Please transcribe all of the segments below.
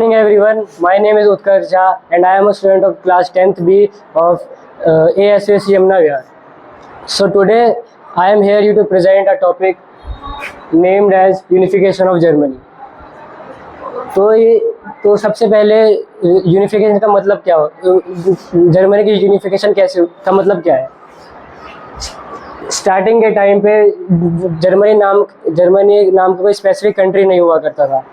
Good evening everyone, my name is Utkarsh Jha and I am a student of class 10th B of ASS Yamuna Vihar. So today I am here to present a topic named as unification of Germany. तो सबसे पहले unification का मतलब क्या हो, Germany की unification कैसे का मतलब क्या है। स्टार्टिंग के टाइम पे जर्मनी नाम का कोई स्पेसिफिक कंट्री नहीं हुआ करता था।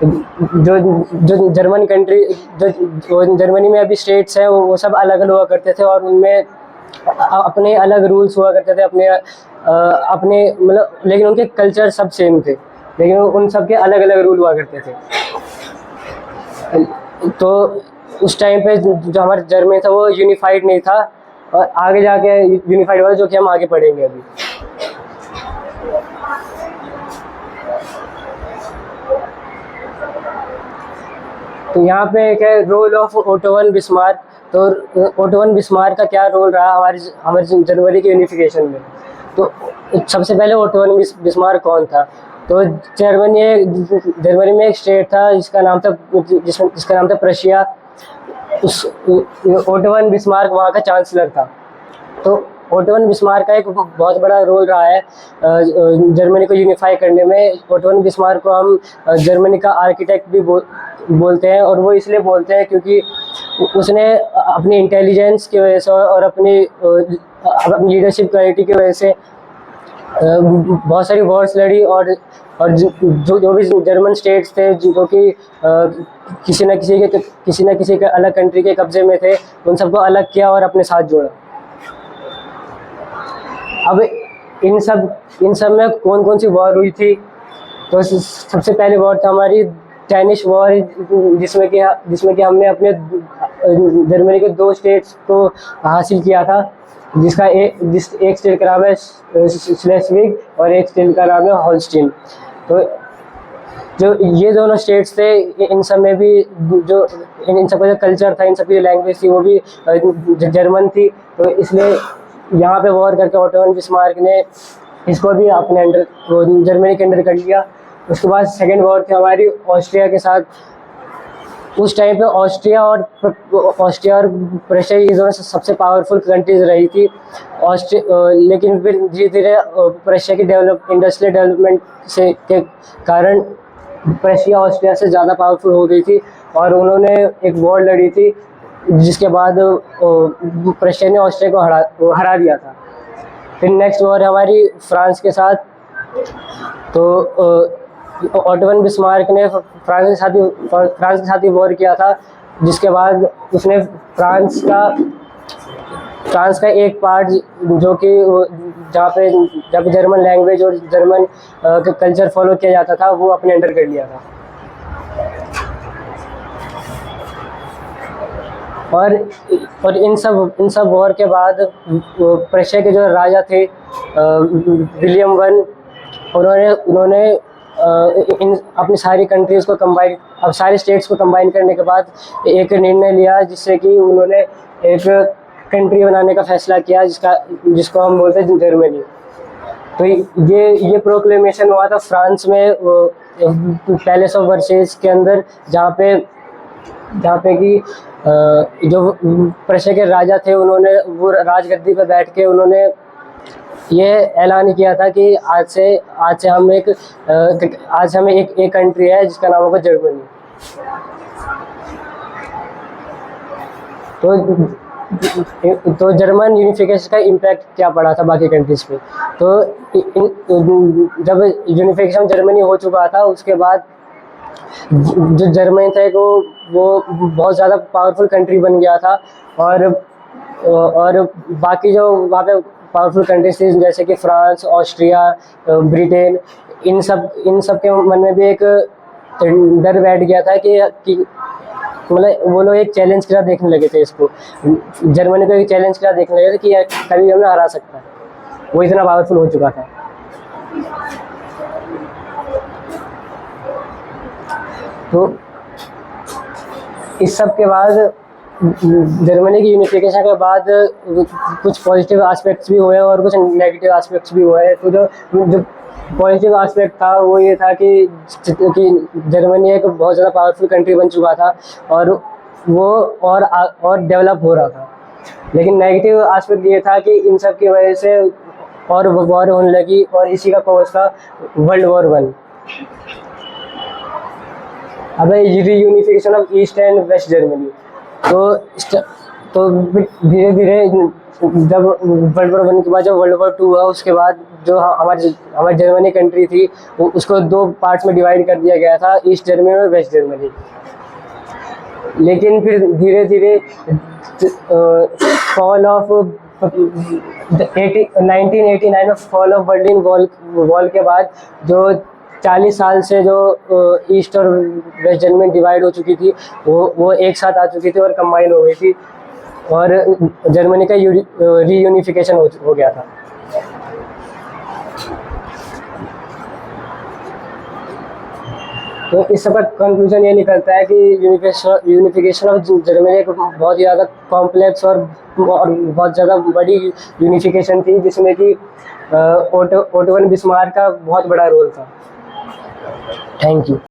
जो जर्मन कंट्री जो जर्मनी में अभी स्टेट्स हैं वो सब अलग अलग हुआ करते थे और उनमें अपने अलग रूल्स हुआ करते थे, अपने मतलब, लेकिन उनके कल्चर सब सेम थे, लेकिन उन सब के अलग अलग रूल हुआ करते थे। तो उस टाइम पे जो हमारा जर्मनी था वो यूनिफाइड नहीं था और आगे जाके यूनिफाइड हुआ, जो कि हम आगे पढ़ेंगे अभी। तो यहाँ पे एक है role of Otto von Bismarck. तो ओटो वन बिस्मार्क का क्या रोल रहा हमारे जर्मनी के यूनिफिकेशन में। तो सबसे पहले ओटो वन बिस्मार्क कौन था। तो जर्मनी में एक स्टेट था जिसका नाम था प्रशिया। उस ओटो वन बिस्मार्क वहाँ का चांसलर था। तो ओटो वन बिस्मार्क का एक बहुत बड़ा रोल रहा है जर्मनी को यूनिफाई करने में। ओटो वन बिस्मार्क को हम जर्मनी का आर्किटेक्ट भी बोलते हैं, और वो इसलिए बोलते हैं क्योंकि उसने अपनी इंटेलिजेंस की वजह से और अपनी लीडरशिप क्वालिटी की वजह से बहुत सारी वॉर्स लड़ी, और जो भी जर्मन स्टेट्स थे जो कि किसी न किसी के अलग कंट्री के कब्जे में थे, उन सबको अलग किया और अपने साथ जोड़ा। अब इन सब में कौन कौन सी वॉर हुई थी। तो सबसे पहले वॉर था हमारी डेनिश वॉर, जिसमें कि हमने अपने जर्मनी के 2 स्टेट्स को हासिल किया था, एक स्टेट का नाम है स्लेस्विग और एक स्टेट का नाम है होल्स्टीन। तो जो ये दोनों स्टेट्स थे, इन सब में भी जो इन सब का जो कल्चर था, इन सब की जो लैंग्वेज थी वो भी जर्मन थी। तो इसलिए यहाँ पे वॉर करके ओटो वन बिस्मार्क ने इसको भी अपने अंडर जर्मनी के अंडर कर लिया। उसके बाद सेकेंड वॉर थी हमारी ऑस्ट्रिया के साथ। उस टाइम पे ऑस्ट्रिया और प्रशिया ये दोनों सबसे पावरफुल कंट्रीज रही थी। लेकिन फिर धीरे धीरे प्रशिया की इंडस्ट्रियल डेवलपमेंट के कारण प्रशिया ऑस्ट्रिया से ज़्यादा पावरफुल हो गई थी, और उन्होंने एक वॉर लड़ी थी जिसके बाद प्रशिया ने ऑस्ट्रिया को हरा दिया था। फिर नेक्स्ट वॉर हमारी फ्रांस के साथ। तो ओटो वन बिस्मार्क ने फ्रांस के साथ ही वॉर किया था, जिसके बाद उसने फ्रांस का एक पार्ट जो कि जहाँ पे जर्मन लैंग्वेज और जर्मन कल्चर फॉलो किया जाता था, वो अपने अंडर कर लिया था। और इन सब वॉर के बाद प्रशिया के जो राजा थे विलियम वन, उन्होंने अपनी सारी कंट्रीज़ को सारी स्टेट्स को कंबाइन करने के बाद एक निर्णय लिया, जिससे कि उन्होंने एक कंट्री बनाने का फैसला किया जिसको हम बोलते हैं जर्मनी। तो ये प्रोक्लेमेशन हुआ था फ्रांस में पैलेस ऑफ वर्सेस के अंदर, जहाँ पे कि जो प्रशिया के राजा थे उन्होंने वो राजगद्दी पर बैठ के उन्होंने ये ऐलान किया था कि आज से हम एक कंट्री है जिसका नाम होगा जर्मनी। तो जर्मन यूनिफिकेशन का इम्पैक्ट क्या पड़ा था बाकी कंट्रीज पे। तो जब यूनिफिकेशन जर्मनी हो चुका था, उसके बाद जो जर्मनी था वो बहुत ज़्यादा पावरफुल कंट्री बन गया था, और बाकी जो वहाँ पे पावरफुल कंट्रीज थी जैसे कि फ्रांस, ऑस्ट्रिया, ब्रिटेन, इन सब के मन में भी एक डर बैठ गया था कि मतलब वो लोग एक चैलेंज की तरह देखने लगे थे इसको, जर्मनी को एक चैलेंज की तरह देखने लगे थे कि कभी हमें हरा सकता है, वो इतना पावरफुल हो चुका था। तो इस सब के बाद जर्मनी की यूनिफिकेशन के बाद कुछ पॉजिटिव एस्पेक्ट्स भी हुए और कुछ नेगेटिव एस्पेक्ट्स भी हुए। तो जो पॉजिटिव एस्पेक्ट था वो ये था कि जर्मनी एक बहुत ज़्यादा पावरफुल कंट्री बन चुका था और वो और डेवलप हो रहा था। लेकिन नेगेटिव एस्पेक्ट ये था कि इन सब की वजह से और वॉर होने लगी और इसी का कॉज था वर्ल्ड वॉर 1। अब reunification of East and West Germany. तो धीरे धीरे जब वर्ल्ड वॉर 1 के बाद जब वर्ल्ड वॉर 2 हुआ उसके बाद जो हमारी जर्मनी कंट्री थी उसको 2 पार्ट्स में डिवाइड कर दिया गया था, ईस्ट जर्मनी और वेस्ट जर्मनी। लेकिन फिर धीरे धीरे फॉल ऑफ 1989 में फॉल ऑफ बर्लिन वॉल के बाद जो 40 साल से जो ईस्ट और वेस्ट जर्मनी डिवाइड हो चुकी थी वो एक साथ आ चुकी थी और कंबाइन हो गई थी और जर्मनी का रीयूनिफिकेशन हो गया था। तो इस सब का कंक्लूजन ये निकलता है कि यूनिफिकेशन ऑफ जर्मनी एक बहुत ही ज़्यादा कॉम्प्लेक्स और बहुत ज़्यादा बड़ी यूनिफिकेशन थी जिसमें कि ओटो वन बिस्मार्क का बहुत बड़ा रोल था। Thank you.